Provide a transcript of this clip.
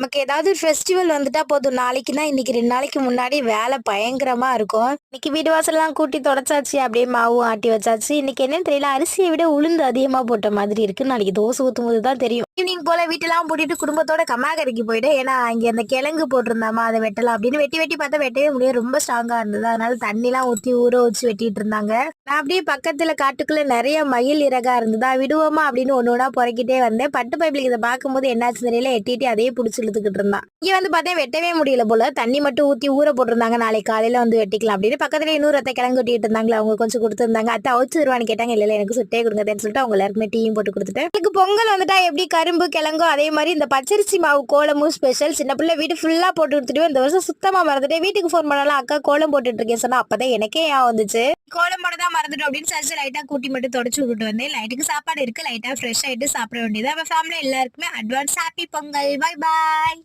நமக்கு ஏதாவது ஒரு ஃபெஸ்டிவல் வந்துட்டா போதும். நாளைக்குன்னா இன்னைக்கு 2 நாளைக்கு முன்னாடி வேலை பயங்கரமா இருக்கும். இன்னைக்கு வீடு வாசல்லாம் கூட்டி தொடச்சாச்சு. அப்படியே மாவும் ஆட்டி வச்சாச்சு. இன்னைக்கு என்னன்னு தெரியல. அரிசிய விட உளுந்து அதிகமா போட்ட மாதிரி இருக்கு. நாளைக்கு தோசை ஊத்தும்போது தான் தெரியும். ஈவினிங் போல வீட்டெல்லாம் பூட்டிட்டு குடும்பத்தோட கம்மாக்கரைக்கு போயிட்டு, ஏன்னா இங்க அந்த கிழங்கு போட்டிருந்தாமா அதை வெட்டலாம் அப்படின்னு வெட்டி வெட்டி பார்த்தா வெட்டவே முடியாது. ரொம்ப ஸ்ட்ராங்கா இருந்தது. அதனால தண்ணிலாம் ஊத்தி ஊற வச்சு வெட்டிட்டு இருந்தாங்க. நான் அப்படியே பக்கத்துல காட்டுக்குள்ள நிறைய மயில் இறகா இருந்ததா விடுவோமா அப்படின்னு ஒண்ணு ஒண்ணா பொறுக்கிட்டே வந்தேன். பட்டு பைப்பிளுக்கு இதை பார்க்கும்போது என்னாச்சு தெரியல, எட்டிட்டு அதையே பிடிச்சி இழுத்துக்கிட்டு இருந்தான். இங்க வந்து பார்த்தேன் வெட்டவே முடியல போல. தண்ணி மட்டும் ஊத்தி ஊற போட்டிருந்தாங்க. நாளைக்கு காலையில வந்து வெட்டிக்கலாம் அப்படின்னு பக்கத்துல இன்னொரு அத்தை கிழங்கு வெட்டிட்டு இருந்தாங்களா, அவங்க கொஞ்சம் கொடுத்துருந்தாங்க. அத்தை அவிச்சிருவான்னு கேட்டாங்க. இல்ல எனக்கு சுட்டே கொடுங்கன்னு சொல்லிட்டு அவங்க எல்லாருக்குமே டீயும் போட்டு கொடுத்துட்டேன். எனக்கு பொங்கல் வந்துட்டா எப்படி கரும்பு கிழங்கோ அதே மாதிரி இந்த பச்சரிசி மாவு கோலமும் ஸ்பெஷல். சின்ன பிள்ளை வீடு ஃபுல்லா போட்டு கொடுத்துட்டு இந்த வருஷம் சுத்தமா மறந்துட்டேன். வீட்டுக்கு ஃபோன் பண்ணலாம், அக்கா கோலம் போட்டுட்டு இருக்கேன் சொன்னா அப்பதான் எனக்கே வந்துச்சு. கோலம் போட தான் மறந்துட்டோம் அப்படின்னு சர்ச்சு லைட்டா கூட்டி மட்டும் தொடச்சு விட்டுட்டு வந்தேன். லைட்டுக்கு சாப்பாடு இருக்கு, லைட்டா ஃப்ரெஷ் ஆயிட்டு சாப்பிட வேண்டியது. அவன் ஃபேமிலி எல்லாருக்குமே advance happy Pongal. Bye bye.